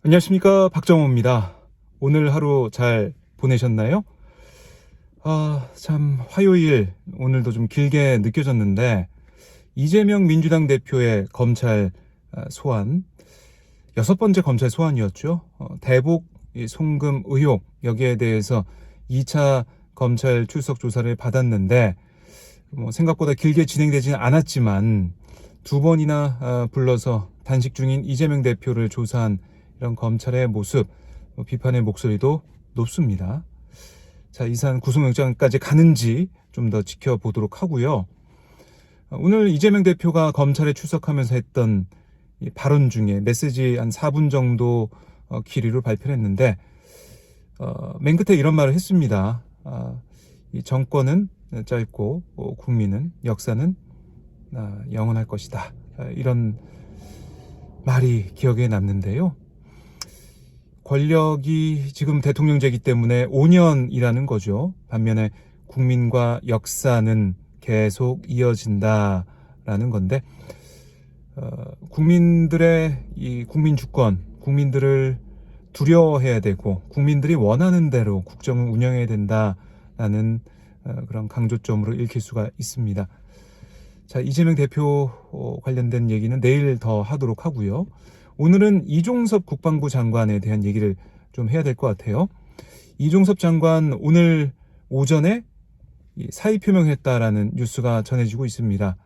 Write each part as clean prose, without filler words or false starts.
안녕하십니까, 박정호입니다. 오늘 하루 잘 보내셨나요? 참 화요일 오늘도 좀 길게 느껴졌는데 이재명 민주당 대표의 검찰 소환, 여섯 번째 검찰 소환이었죠. 대북 송금 의혹, 여기에 대해서 2차 검찰 출석 조사를 받았는데 생각보다 길게 진행되지는 않았지만 두 번이나 불러서 단식 중인 이재명 대표를 조사한 이런 검찰의 모습, 비판의 목소리도 높습니다. 자, 이 사안 구속영장까지 가는지 좀 더 지켜보도록 하고요. 오늘 이재명 대표가 검찰에 출석하면서 했던 이 발언 중에 메시지 한 4분 정도 길이로 발표를 했는데 맨 끝에 이런 말을 했습니다. 이 정권은 짧고 국민은, 역사는 영원할 것이다. 이런 말이 기억에 남는데요. 권력이 지금 대통령제이기 때문에 5년이라는 거죠. 반면에 국민과 역사는 계속 이어진다라는 건데, 국민들의 이 국민 주권, 국민들을 두려워해야 되고 국민들이 원하는 대로 국정을 운영해야 된다라는 그런 강조점으로 읽힐 수가 있습니다. 자, 이재명 대표 관련된 얘기는 내일 더 하도록 하고요. 오늘은 이종섭 국방부 장관에 대한 얘기를 좀 해야 될 것 같아요. 이종섭 장관 오늘 오전에 사의 표명했다라는 뉴스가 전해지고 있습니다.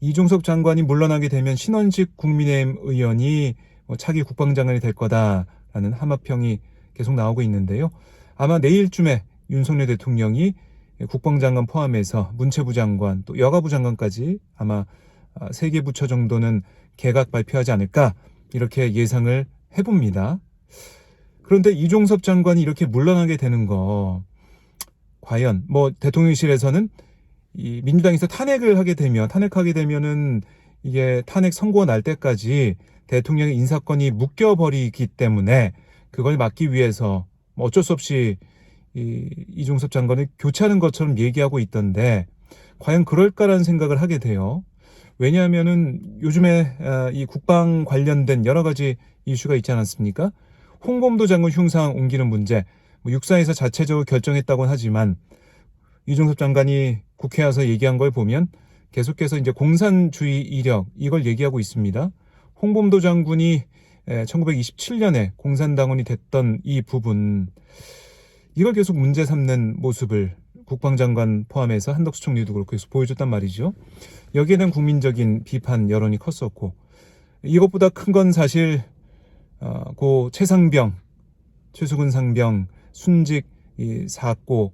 이종섭 장관이 물러나게 되면 신원식 국민의힘 의원이 차기 국방장관이 될 거다라는 함합평이 계속 나오고 있는데요. 아마 내일쯤에 윤석열 대통령이 국방장관 포함해서 문체부 장관 또 여가부 장관까지 아마 3개 부처 정도는 개각 발표하지 않을까 이렇게 예상을 해봅니다. 그런데 이종섭 장관이 이렇게 물러나게 되는 거 과연 대통령실에서는 이 민주당에서 탄핵하게 되면은 이게 탄핵 선고가 날 때까지 대통령의 인사권이 묶여버리기 때문에 그걸 막기 위해서 어쩔 수 없이 이종섭 장관을 교체하는 것처럼 얘기하고 있던데 과연 그럴까라는 생각을 하게 돼요. 왜냐하면은 요즘에 이 국방 관련된 여러 가지 이슈가 있지 않았습니까? 홍범도 장군 흉상 옮기는 문제, 육사에서 자체적으로 결정했다고는 하지만 이종섭 장관이 국회에 와서 얘기한 걸 보면 계속해서 이제 공산주의 이력 이걸 얘기하고 있습니다. 홍범도 장군이 1927년에 공산당원이 됐던 이 부분, 이걸 계속 문제 삼는 모습을 국방장관 포함해서 한덕수 총리도 그렇고 해서 보여줬단 말이죠. 여기에 대한 국민적인 비판 여론이 컸었고, 이것보다 큰 건 사실 고 최수근 상병 순직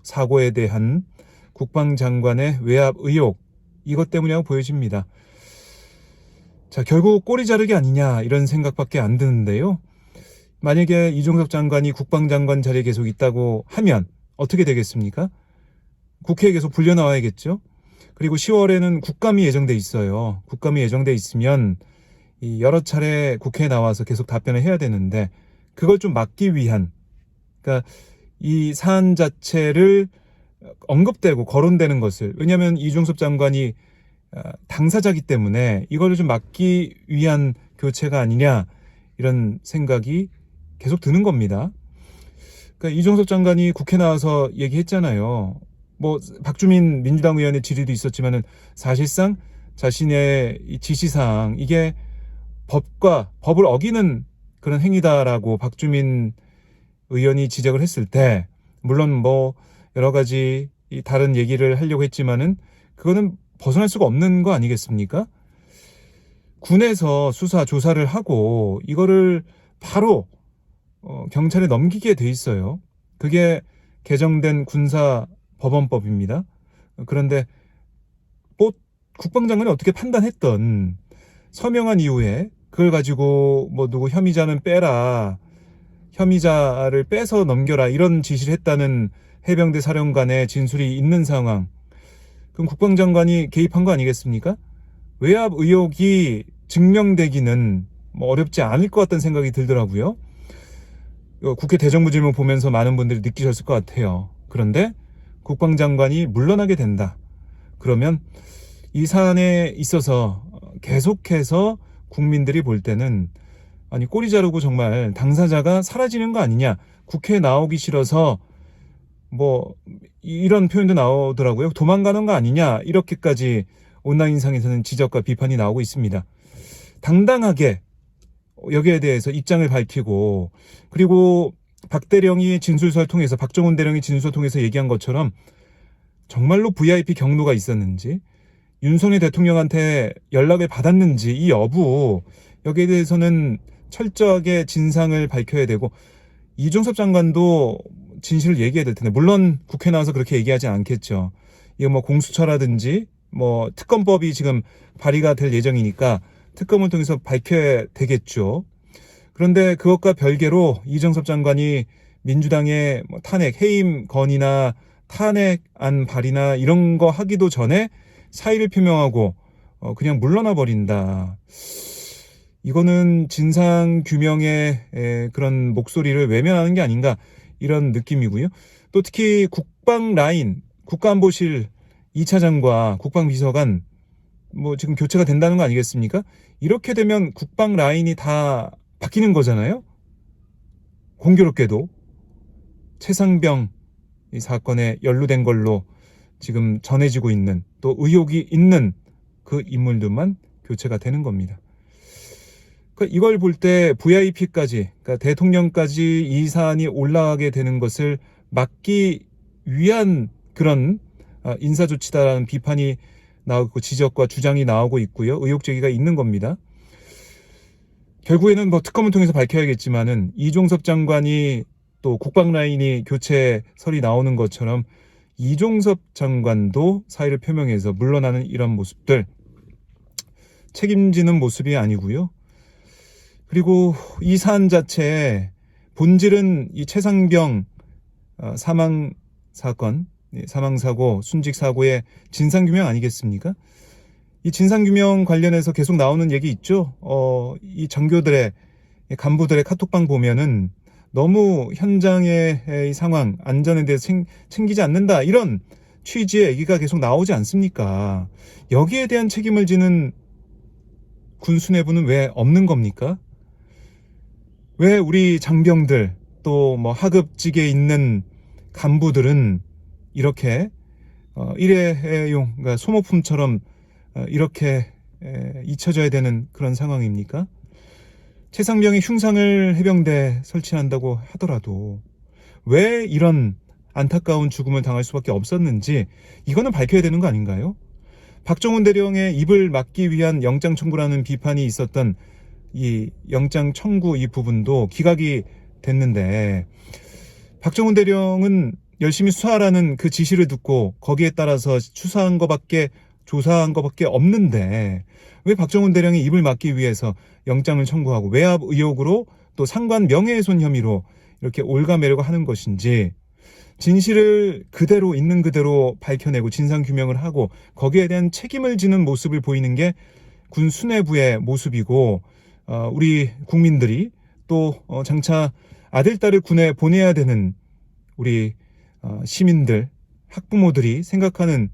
사고에 대한 국방장관의 외압 의혹, 이것 때문이라고 보여집니다. 자, 결국 꼬리 자르기 아니냐 이런 생각밖에 안 드는데요. 만약에 이종섭 장관이 국방장관 자리에 계속 있다고 하면 어떻게 되겠습니까? 국회에 계속 불려나와야겠죠. 그리고 10월에는 국감이 예정돼 있어요. 국감이 예정돼 있으면 여러 차례 국회에 나와서 계속 답변을 해야 되는데 그걸 좀 막기 위한, 그러니까 이 사안 자체를 언급되고 거론되는 것을, 왜냐하면 이종섭 장관이 당사자기 때문에 이거를 좀 막기 위한 교체가 아니냐 이런 생각이 계속 드는 겁니다. 그러니까 이종섭 장관이 국회 나와서 얘기했잖아요. 박주민 민주당 의원의 질의도 있었지만은 사실상 자신의 이 지시사항 이게 법을 어기는 그런 행위다라고 박주민 의원이 지적을 했을 때, 물론 여러 가지 다른 얘기를 하려고 했지만은 그거는 벗어날 수가 없는 거 아니겠습니까? 군에서 수사 조사를 하고 이거를 바로 경찰에 넘기게 돼 있어요. 그게 개정된 군사법원법입니다. 그런데 국방장관이 어떻게 판단했던, 서명한 이후에 그걸 가지고 누구 혐의자는 빼라, 혐의자를 빼서 넘겨라 이런 지시를 했다는 해병대 사령관의 진술이 있는 상황, 그럼 국방장관이 개입한 거 아니겠습니까? 외압 의혹이 증명되기는 어렵지 않을 것 같다는 생각이 들더라고요. 국회 대정부질문 보면서 많은 분들이 느끼셨을 것 같아요. 그런데 국방장관이 물러나게 된다. 그러면 이 사안에 있어서 계속해서 국민들이 볼 때는 아니 꼬리 자르고 정말 당사자가 사라지는 거 아니냐, 국회에 나오기 싫어서 뭐 이런 표현도 나오더라고요. 도망가는 거 아니냐, 이렇게까지 온라인상에서는 지적과 비판이 나오고 있습니다. 당당하게 여기에 대해서 입장을 밝히고, 그리고 박 대령이 진술서를 통해서, 박정훈 대령이 진술서를 통해서 얘기한 것처럼 정말로 VIP 경로가 있었는지, 윤석열 대통령한테 연락을 받았는지 이 여부, 여기에 대해서는 철저하게 진상을 밝혀야 되고, 이종섭 장관도 진실을 얘기해야 될 텐데, 물론 국회 나와서 그렇게 얘기하지 않겠죠. 이거 뭐 공수처라든지 뭐 특검법이 지금 발의가 될 예정이니까 특검을 통해서 밝혀야 되겠죠. 그런데 그것과 별개로 이종섭 장관이 민주당의 뭐 탄핵 해임 건의나 탄핵안 발의나 이런 거 하기도 전에 사의를 표명하고 그냥 물러나 버린다. 이거는 진상 규명의 그런 목소리를 외면하는 게 아닌가, 이런 느낌이고요. 또 특히 국방 라인, 국가안보실 2차장과 국방비서관 뭐 지금 교체가 된다는 거 아니겠습니까? 이렇게 되면 국방 라인이 다 바뀌는 거잖아요. 공교롭게도 최상병 이 사건에 연루된 걸로 지금 전해지고 있는, 또 의혹이 있는 그 인물들만 교체가 되는 겁니다. 그러니까 이걸 볼 때 VIP까지, 그러니까 대통령까지 이 사안이 올라가게 되는 것을 막기 위한 그런 인사 조치다라는 비판이 나오고 지적과 주장이 나오고 있고요. 의혹 제기가 있는 겁니다. 결국에는 뭐 특검을 통해서 밝혀야겠지만은 이종섭 장관이 또 국방 라인이 교체설이 나오는 것처럼 이종섭 장관도 사의를 표명해서 물러나는 이런 모습들, 책임지는 모습이 아니고요. 그리고 이 사안 자체의 본질은 이 최상병 사망 사건, 사망사고, 순직사고의 진상규명 아니겠습니까? 이 진상규명 관련해서 계속 나오는 얘기 있죠. 이 장교들의, 간부들의 카톡방 보면은 너무 현장의 이 상황, 안전에 대해서 챙기지 않는다, 이런 취지의 얘기가 계속 나오지 않습니까? 여기에 대한 책임을 지는 군 수뇌부는 왜 없는 겁니까? 왜 우리 장병들, 또 뭐 하급직에 있는 간부들은 이렇게 일회용, 그러니까 소모품처럼 이렇게 잊혀져야 되는 그런 상황입니까? 최상병이 흉상을 해병대에 설치한다고 하더라도 왜 이런 안타까운 죽음을 당할 수밖에 없었는지, 이거는 밝혀야 되는 거 아닌가요? 박정훈 대령의 입을 막기 위한 영장 청구라는 비판이 있었던 이 영장 청구 이 부분도 기각이 됐는데, 박정훈 대령은 열심히 수사하라는 그 지시를 듣고 거기에 따라서 조사한 것밖에 없는데, 왜 박정훈 대령이 입을 막기 위해서 영장을 청구하고 외압 의혹으로 또 상관 명예훼손 혐의로 이렇게 올가매려고 하는 것인지, 진실을 그대로 있는 그대로 밝혀내고 진상규명을 하고 거기에 대한 책임을 지는 모습을 보이는 게 군 수뇌부의 모습이고, 우리 국민들이 또 장차 아들, 딸을 군에 보내야 되는 우리 시민들, 학부모들이 생각하는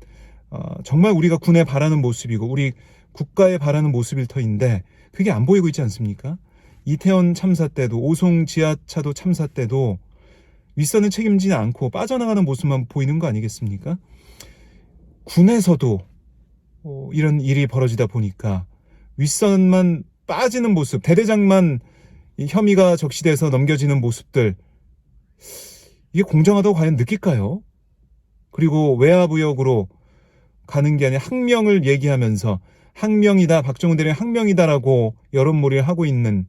정말 우리가 군에 바라는 모습이고 우리 국가에 바라는 모습일 터인데, 그게 안 보이고 있지 않습니까? 이태원 참사 때도, 오송 지하차도 참사 때도 윗선을 책임지지 않고 빠져나가는 모습만 보이는 거 아니겠습니까? 군에서도 이런 일이 벌어지다 보니까 윗선만 빠지는 모습, 대대장만 혐의가 적시돼서 넘겨지는 모습들, 이게 공정하다고 과연 느낄까요? 그리고 외압 의혹으로 가는 게 아니라 항명을 얘기하면서 항명이다, 박정훈 대령 항명이다라고 여론몰이를 하고 있는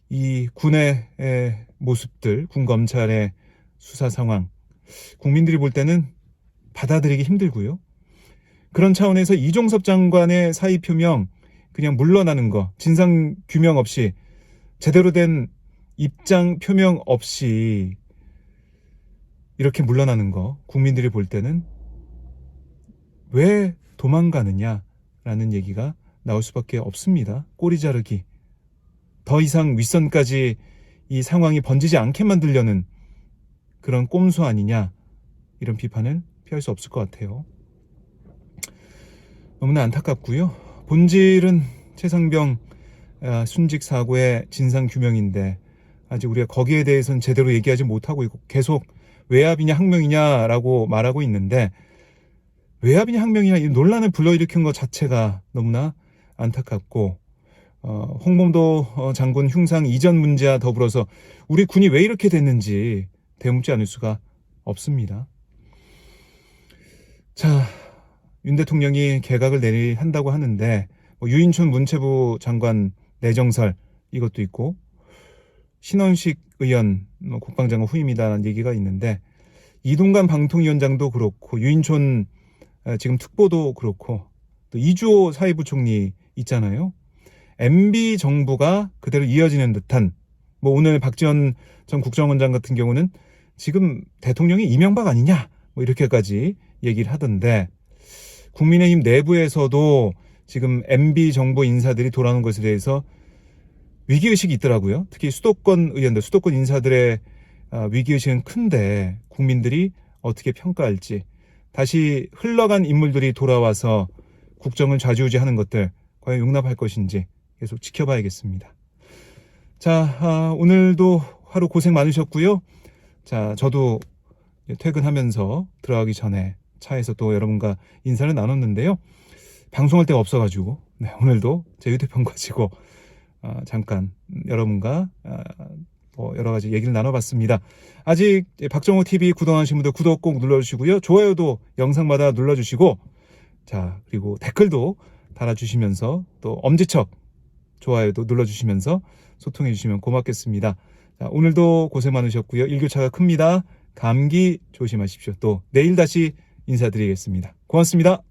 이 군의 모습들, 군 검찰의 수사 상황, 국민들이 볼 때는 받아들이기 힘들고요. 그런 차원에서 이종섭 장관의 사의 표명, 그냥 물러나는 거, 진상 규명 없이, 제대로 된 입장 표명 없이 이렇게 물러나는 거, 국민들이 볼 때는 왜 도망가느냐라는 얘기가 나올 수밖에 없습니다. 꼬리 자르기, 더 이상 윗선까지 이 상황이 번지지 않게 만들려는 그런 꼼수 아니냐, 이런 비판을 피할 수 없을 것 같아요. 너무나 안타깝고요. 본질은 최상병 순직 사고의 진상 규명인데 아직 우리가 거기에 대해서는 제대로 얘기하지 못하고 있고 계속 외압이냐 항명이냐라고 말하고 있는데, 외압이냐 항명이냐 이 논란을 불러일으킨 것 자체가 너무나 안타깝고, 홍범도 장군 흉상 이전 문제와 더불어서 우리 군이 왜 이렇게 됐는지 되묻지 않을 수가 없습니다. 자, 윤 대통령이 개각을 한다고 하는데 유인촌 문체부 장관 내정설 이것도 있고, 신원식 의원 국방장관 후임이다라는 얘기가 있는데, 이동관 방통위원장도 그렇고 유인촌 지금 특보도 그렇고 또 이주호 사회부총리 있잖아요. MB 정부가 그대로 이어지는 듯한, 오늘 박지원 전 국정원장 같은 경우는 지금 대통령이 이명박 아니냐 이렇게까지 얘기를 하던데, 국민의힘 내부에서도 지금 MB 정부 인사들이 돌아오는 것에 대해서 위기의식이 있더라고요. 특히 수도권 의원들, 수도권 인사들의 위기의식은 큰데 국민들이 어떻게 평가할지, 다시 흘러간 인물들이 돌아와서 국정을 좌지우지하는 것들 과연 용납할 것인지 계속 지켜봐야겠습니다. 자, 오늘도 하루 고생 많으셨고요. 자, 저도 퇴근하면서 들어가기 전에 차에서 또 여러분과 인사를 나눴는데요. 방송할 데가 없어가지고 오늘도 제 휴대폰 가지고 잠깐 여러분과 여러 가지 얘기를 나눠봤습니다. 아직 박정호 TV 구독 안 하신 분들 구독 꼭 눌러주시고요. 좋아요도 영상마다 눌러주시고, 자, 그리고 댓글도 달아주시면서 또 엄지척 좋아요도 눌러주시면서 소통해 주시면 고맙겠습니다. 자, 오늘도 고생 많으셨고요. 일교차가 큽니다. 감기 조심하십시오. 또 내일 다시 인사드리겠습니다. 고맙습니다.